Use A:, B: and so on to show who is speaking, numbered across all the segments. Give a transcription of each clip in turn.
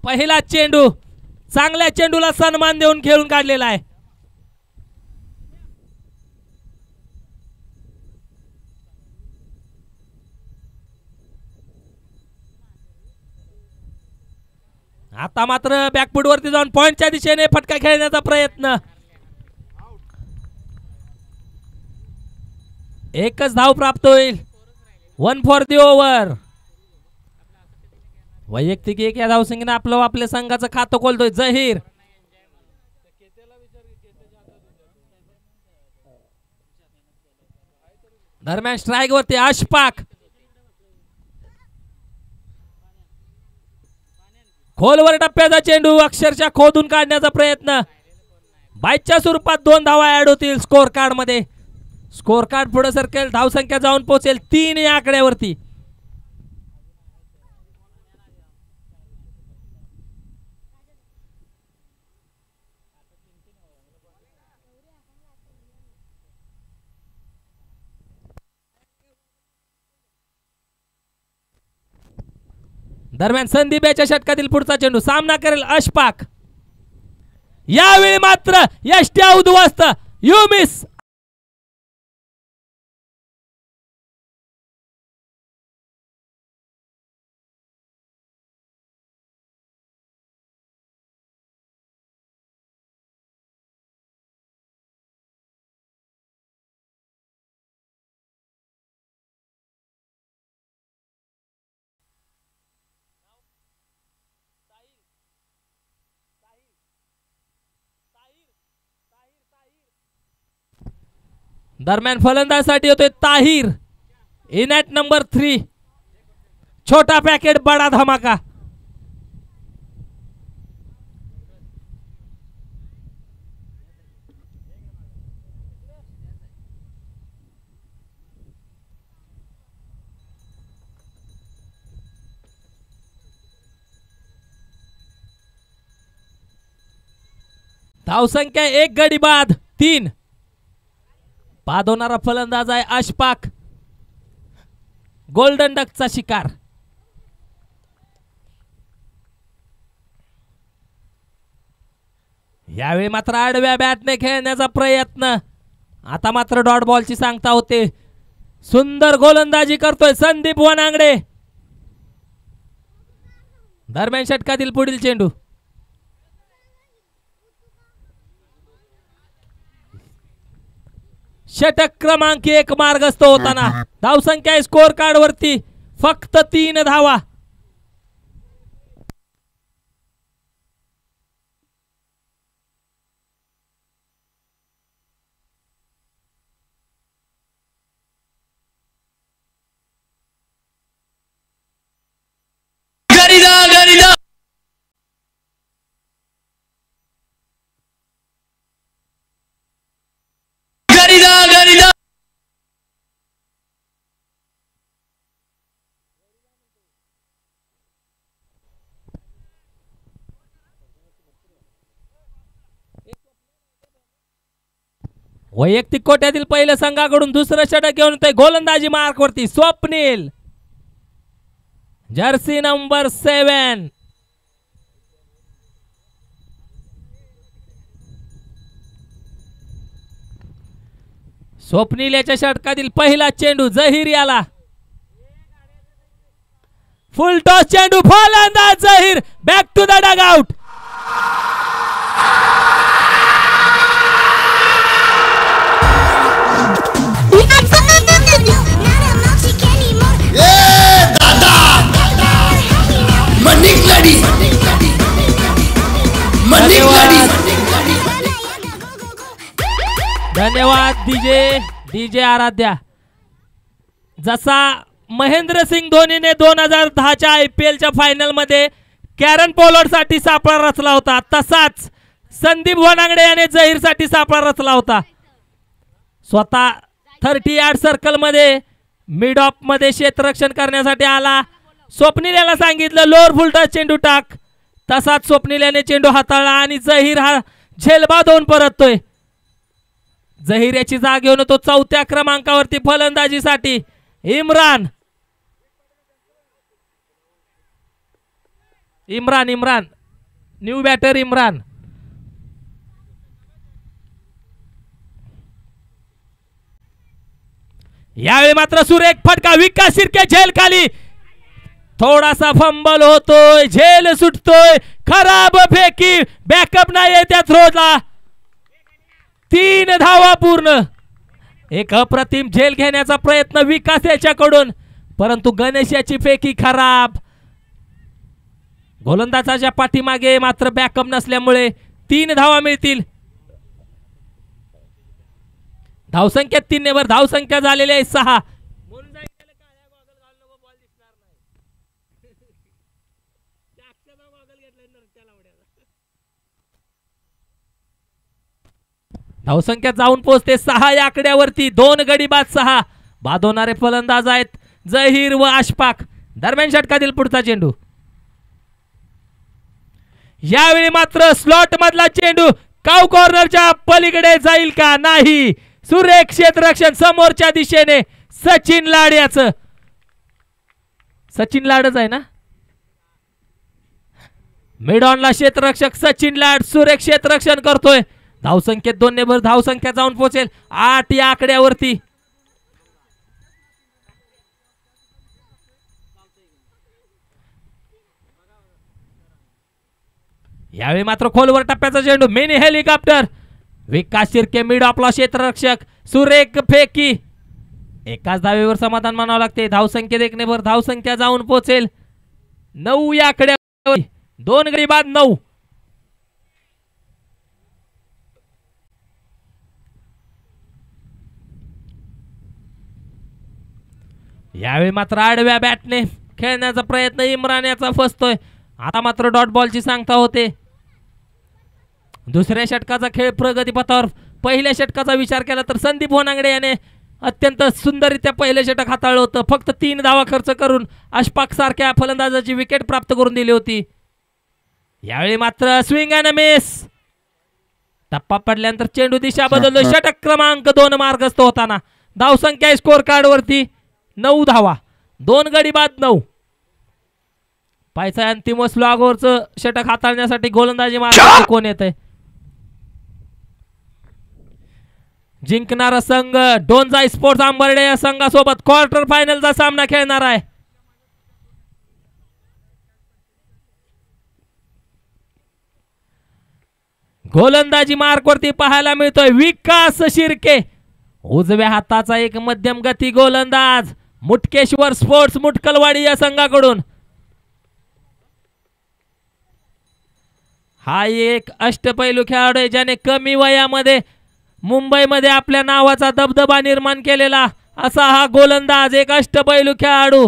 A: पहिला चेंडू चांगल्या चेंडूला सन्मान देऊन खेळून काढलेला आहे. आता मात्र बॅकफूट वरती जाऊन पॉइंटच्या दिशेने फटका खेळण्याचा प्रयत्न. एकच धाव प्राप्त होईल. 1 फॉर दी ओव्हर. वैयक्तिक एक या धावसंख्येने आपल्या संघाचं खातं खोलतोय जहीर. दरम्यान स्ट्राइक वरती अशफाक. खोलवर टप्प्याचा चेंडू अक्षरशः खोदून काढण्याचा प्रयत्न. बाईच्या स्वरूपात 2 धावा ऍड होतील स्कोर कार्ड मध्ये. स्कोर कार्ड पुढे सरकेल. धावसंख्या जाऊन पोहोचेल 3 या आकड्यावरती. दरम्यान संदीप याच्या षटकातील पुढचा चेंडू सामना करेल अशफाक. यावेळी मात्र यष्ट्या उद्ध्वस्त. You miss. दरम्यान फलंदाजासाठी होतोय ताहिर. In at number 3. छोटा पॅकेट बडा धमाका. धावसंख्या 1 गडी बाद 3. बाद होणारा फलंदाज आहे अशफाक. गोल्डन डकचा शिकार. यावेळी मात्र आडव्या बॅटने खेळण्याचा प्रयत्न. आता मात्र डॉट बॉलची सांगता होते. सुंदर गोलंदाजी करतोय संदीप वनांगडे. दरम्यान षटकातील पुढील चेंडू. षटक क्रमांक 1 मार्गस्थ होताना. धावसंख्या स्कोर कार्ड वरती फक्त 3 धावा. वैयक्तिक कोट्यातील पहिल्या संघाकडून दुसरं षटक घेऊन येतोय गोलंदाजी मार्क वरती स्वप्नील. Jersey number 7. स्वप्नील याच्या षटकातील पहिला चेंडू जहीर याला. फुल टॉस चेंडू. फलंदाज Zaheer. Back to the dugout. धन्यवाद डीजे आराध्या. जसा महेंद्रसिंग धोनीने 2010च्या IPLच्या फायनल मध्ये कॅरन पोलार्ड साठी सापळा रचला होता, तसाच संदीप वनांगडे याने जहीर साठी सापळा रचला होता. स्वतः 30 यार्ड सर्कल मध्ये मिड ऑफ मध्ये क्षेत्ररक्षण करण्यासाठी आला. स्वप्नील याला सांगितलं लोअर फुल टच चेंडू टाक. तसाच स्वप्नील याने चेंडू हाताळला आणि जहीर हा झेलबाद होऊन परततोय. जहीर याची जाग घेऊन तो 4थ्या क्रमांकावरती फलंदाजीसाठी. Imran new batter Imran. यावेळी मात्र सुरेख फटका, विकास शिर्के झेल खाली, थोडासा फंबल होतोय, झेल सुटतोय, खराब फेकी, बॅकअप नाही त्या थ्रोला. 3 धावा पूर्ण. एक अप्रतिम झेल घेण्याचा प्रयत्न विकास याच्याकडून, परंतु गणेश याची फेकी खराब. गोलंदाजाच्या पाठीमागे मात्र बॅकअप नसल्यामुळे 3 धावा मिळतील. धावसंख्या 3 ने वर, धावसंख्या झालेली आहे 6. धावसंख्या जाऊन पोहोचते 6 या आकड्यावरती. 2 गडी बाद 6. बाद होणारे फलंदाज आहेत जहीर व अशफाक. दरम्यान षटकातील पुढचा चेंडू. यावेळी मात्र स्लॉट मधला चेंडू काव कॉर्नरच्या पलीकडे जाईल का? नाही. सुरेख क्षेत्ररक्षण समोरच्या दिशेने. सचिन लाड याचं. सचिन लाडच आहे ना? मिड ऑनला क्षेत्ररक्षक सचिन लाड सुरेख क्षेत्ररक्षण करतोय. धावसंख्येत 2 ने भर, धावसंख्या जाऊन पोहोचेल 8 या आकड्यावरती. यावेळी मात्र खोलवर टप्प्याचा चेंडू, मिनी हेलिकॉप्टर. विकास शिर्के मिड आपला क्षेत्ररक्षक, सुरेख फेकी. एकाच धावेवर समाधान मानावं लागते. धावसंख्येत 1 ने भर, धावसंख्या जाऊन पोहोचेल 9 या आकड्यावर. 2 गडी बाद 9. यावेळी मात्र आडव्या बॅटने खेळण्याचा प्रयत्न इम्रान याचा फसतोय. आता मात्र डॉट बॉलची सांगता होते. दुसऱ्या षटकाचा खेळ प्रगतीपथावर. पहिल्या षटकाचा विचार केला तर संदीप होनांगडे याने अत्यंत सुंदररित्या पहिलं षटक हाताळलं होतं. फक्त 3 धावा खर्च करून अशफाक सारख्या फलंदाजाची विकेट प्राप्त करून दिली होती. यावेळी मात्र स्विंग अँड मिस. टप्पा पडल्यानंतर चेंडू दिशा बदलतो. षटक क्रमांक 2 मार्गस्थ होताना. धावसंख्या स्कोर कार्ड वरती 9 धावा. 2 गडी बाद 9. पायचा अंतिम स्लॉगवरचं षटक हाताळण्यासाठी गोलंदाजी मार्ग कोण येत आहे? जिंकणारा संघ डोंजाई स्पोर्ट्स आंबर्डे या संघासोबत क्वार्टर फायनलचा सामना खेळणार आहे. गोलंदाजी मार्कवरती पाहायला मिळतोय विकास शिर्के. उजव्या हाताचा एक मध्यम गती गोलंदाज मुटकेश्वर स्पोर्ट्स मुटकलवाडी या संघाकडून. हा एक अष्टपैलू खेळाडू आहे ज्याने कमी वयामध्ये मुंबईमध्ये आपल्या नावाचा दबदबा निर्माण केलेला असा हा गोलंदाज. एक अष्टपैलू खेळाडू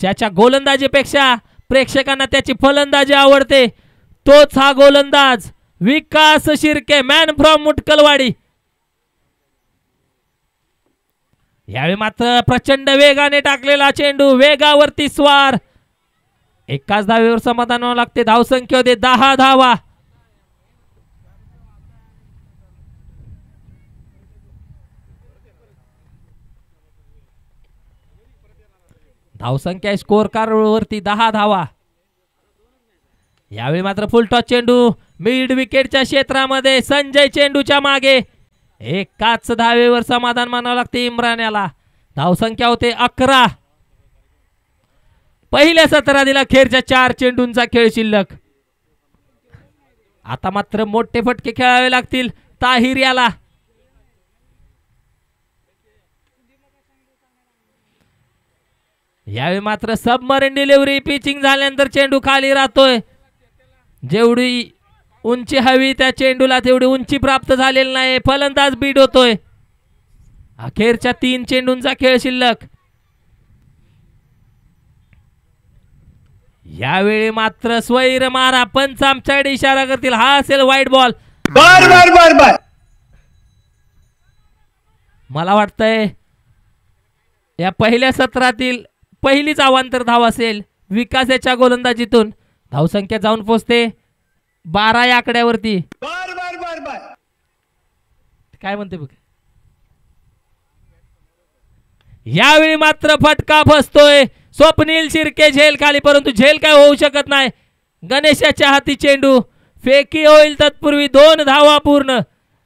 A: ज्याच्या गोलंदाजीपेक्षा प्रेक्षकांना त्याची फलंदाजी आवडते, तोच हा गोलंदाज विकास शिर्के, मॅन फ्रॉम मुटकलवाडी. यावेळी मात्र प्रचंड वेगाने टाकलेला चेंडू, वेगावरती स्वार. एकाच धावेवर समाधान व्हावं लागते. धावसंख्या होते 10 धावा. धावसंख्या स्कोर कार्ड वरती 10 धावा. यावेळी मात्र फुल टॉस चेंडू मिड विकेटच्या क्षेत्रामध्ये. संजय चेंडूच्या मागे. एकाच धावेवर समाधान मानावं लागते इम्रान याला. धावसंख्या होते 11. पहिल्या सत्रातील अखेरच्या 4 चेंडूंचा खेळ शिल्लक. आता मात्र मोठे फटके खेळावे लागतील ताहिर याला. यावेळी मात्र सबमरीन डिलिव्हरी पिचिंग झाल्यानंतर चेंडू खाली राहतोय. जेवढी उंची हवी त्या चेंडूला तेवढी उंची प्राप्त झालेली नाही. फलंदाज बीड होतोय. अखेरच्या 3 चेंडूंचा खेळ शिल्लक. यावेळी मात्र स्वैर मारा. पंच आमच्याकडे इशारा करतील. हा असेल वाईट बॉल.
B: बर बर बर बर.
A: मला वाटतंय या पहिल्या सत्रातील पहिलीच अवांतर धाव असेल विकास याच्या गोलंदाजीतून. धावसंख्या जाऊन पोहोचते 12 या आकड्यावरती.
B: बर बर बर बर.
A: काय म्हणते बघ. यावेळी मात्र फटका फसतोय. स्वप्नील शिर्के झेल खाली, परंतु झेल काय होऊ शकत नाही. गणेशाच्या हाती चेंडू, फेकी होईल तत्पूर्वी 2 धावा पूर्ण.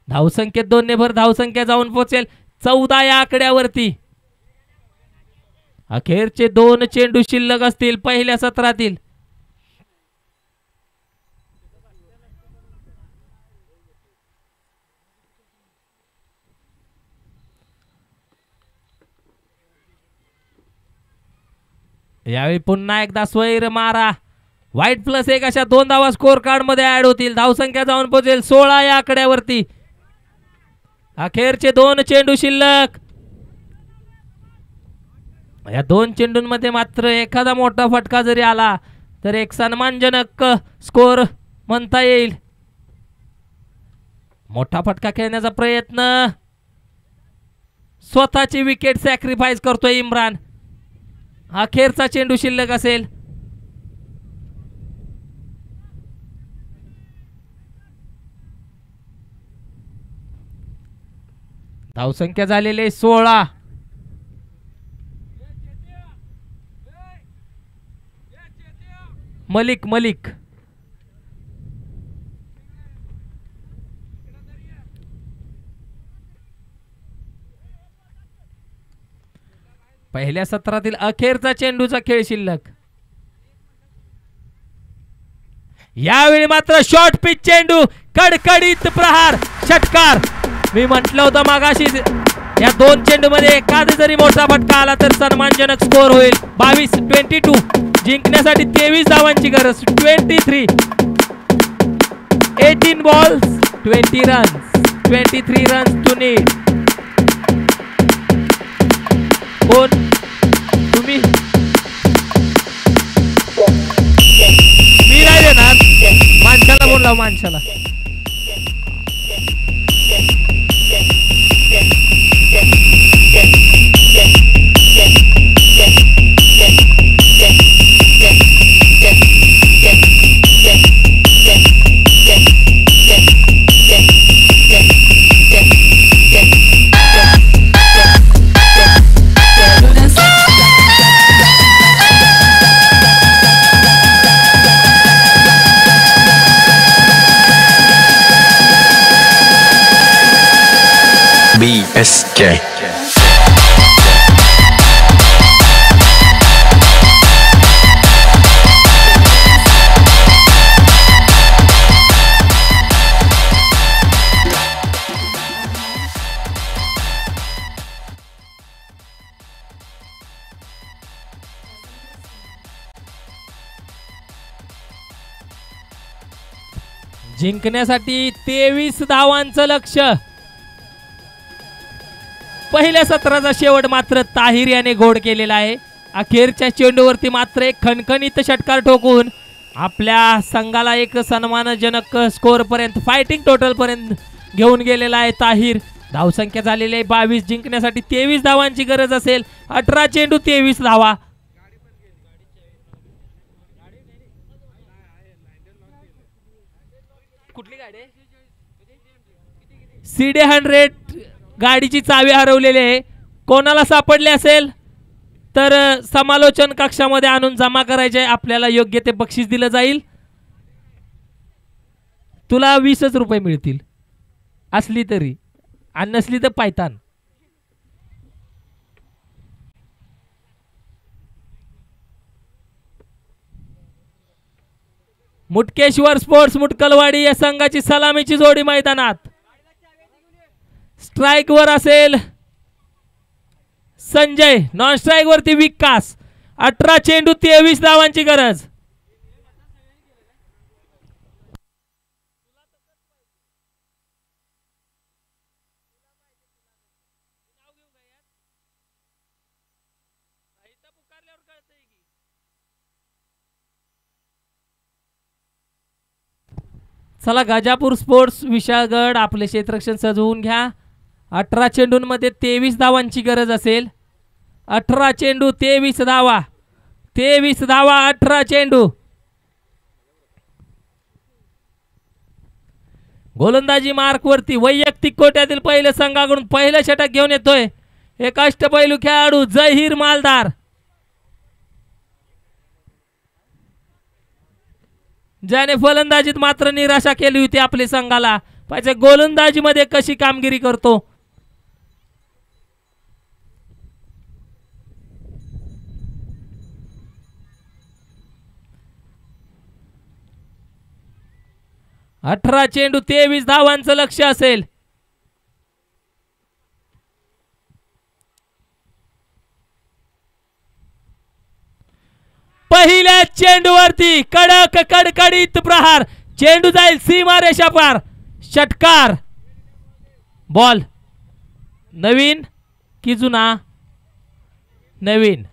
A: धावसंख्येत 2 ने भर धावसंख्या जाऊन पोहोचेल 14 या आकड्यावरती. अखेरचे 2 चेंडू शिल्लक असतील पहिल्या सत्रातील. यावेळी पुन्हा एकदा स्वैर मारा. वाईट +1 अशा 2 धावा स्कोर कार्ड मध्ये ऍड होतील. धावसंख्या जाऊन पोहोचेल 16 या आकड्यावरती. अखेरचे 2 चेंडू शिल्लक. या 2 चेंडूंमध्ये मात्र एखादा मोठा फटका जरी आला तर एक सन्मानजनक स्कोर म्हणता येईल. मोठा फटका खेळण्याचा प्रयत्न. स्वतःची विकेट सॅक्रिफाईस करतोय इम्रान. अखेरचा चेंडू शिल्लक असेल. धावसंख्या झालेले 16. मलिक पहिल्या सत्रातील अखेरचा चेंडूचा खेळ शिल्लक. यावेळी मात्र शॉर्ट पिच चेंडू, कडकडीत प्रहार, षटकार. मी म्हटलं होतं मागाशी या 2 चेंडू मध्ये एखादा जरी मोठा फटका आला तर सन्मानजनक स्कोर होईल. 22-22 जिंकण्यासाठी 23 धावांची गरज. 18 balls 20 runs, 23 runs to need. कोण तुम्ही? मी नाही देणार. माणसाला बोलला, माणसाला.
C: BSK.
A: जिंकण्यासाठी 23 धावांचं लक्ष्य. पहिल्या सत्राचा शेवट मात्र ताहिर याने गोड केलेला आहे. अखेरच्या चेंडूवरती मात्र एक खणखणीत षटकार ठोकून आपल्या संघाला एक सन्मानजनक स्कोर पर्यंत, फायटिंग टोटल पर्यंत घेऊन गेलेला आहे ताहिर. धावसंख्या झालेली आहे 22. जिंकण्यासाठी 23 धावांची गरज असेल. 18 चेंडू 23 धावा. कुठली गाडी? CD100 गाडीची चावी हरवलेली आहे. कोणाला सापडले असेल तर समालोचन कक्षामध्ये आणून जमा करायचे. आपल्याला योग्य ते बक्षीस दिलं जाईल. तुला 20च रुपये मिळतील असली तरी, आणि नसली तर पायतान. मुटकेश्वर स्पोर्ट्स मुटकलवाडी या संघाची सलामीची जोडी मैदानात. स्ट्राइक वर असेल संजय, नॉन स्ट्राइक वरती विकास. 18 चेंडू 23 धावांची गरज. चला, गाजापूर स्पोर्ट्स विशाळगड आपले क्षेत्ररक्षण सजवून घ्या. 18 चेंडूंमध्ये 23 धावांची गरज असेल. 18 चेंडू 23 धावा. 23 धावा 18 चेंडू. गोलंदाजी मार्क वरती वैयक्तिक कोट्यातील पहिले संघाकडून पहिलं षटक घेऊन येतोय एक अष्टपैलू खेळाडू जहीर मालदार. ज्याने फलंदाजीत मात्र निराशा केली होती आपल्या संघाला. पाहिजे गोलंदाजीमध्ये कशी कामगिरी करतो. अठरा चेंडू 23 धावांचं लक्ष असेल. पहिल्या चेंडूवरती कडक कडकडीत प्रहार. चेंडू जाईल सीमारेषा पार. षटकार. बॉल नवीन की जुना? नवीन.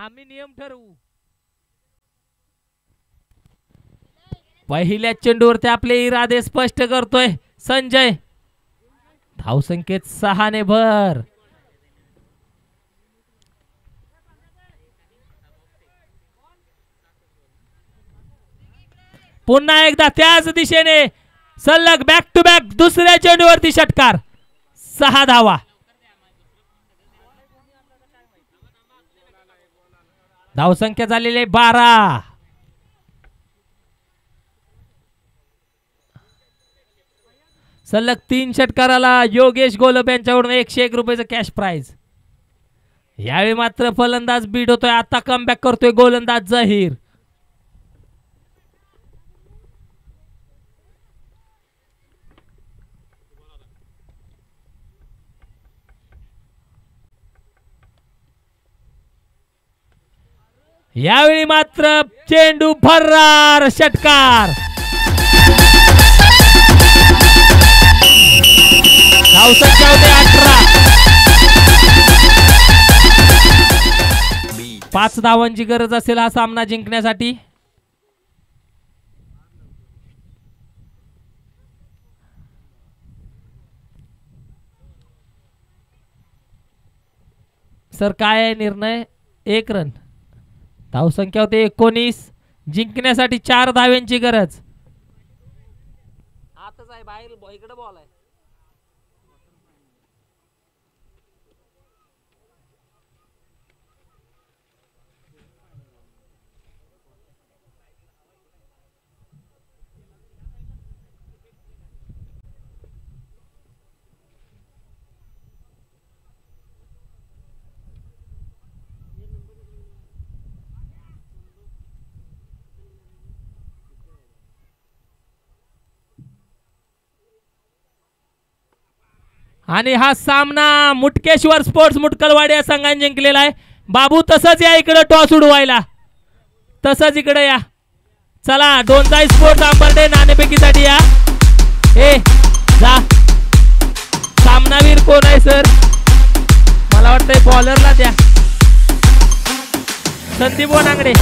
A: आम्ही नियम ठरवू. पहिल्या चेंडूवरती आपले इरादे स्पष्ट करतोय संजय. धावसंख्येत 6 ने भर. पुन्हा एकदा त्याच दिशेने सलग बॅक टू बॅक दुसऱ्या चेंडूवरती षटकार. 6 धावा. धावसंख्या झालेली 12. सलग 3 षटकाराला योगेश गोलब यांच्याकडून 101 रुपयाचं कॅश प्राइज. यावेळी मात्र फलंदाज बीट होतोय. आता कमबॅक करतोय गोलंदाज जहीर. यावेळी मात्र चेंडू फर्रार. षटकार. धावसंख्या होते 18. 5 धावांची गरज असेल हा सामना जिंकण्यासाठी. सर काय आहे निर्णय? 1 रन. धावसंख्या होते 19. जिंकण्यासाठी 4 धाव्यांची गरज. आताच आहे बाहेर इकडे बॉल आहे. आणि हा सामना मुटकेश्वर स्पोर्ट्स मुटकलवाडी या संघाने जिंकलेला आहे. बाबू तसंच या इकडे टॉस उडवायला. तसंच इकडे या. चला डोंजाई स्पोर्ट्स आंबर्डे नाणेफेकीसाठी या. ए जा. सामनावीर कोण आहे सर? मला वाटतंय बॉलरला द्या. संदीप वनांगडे.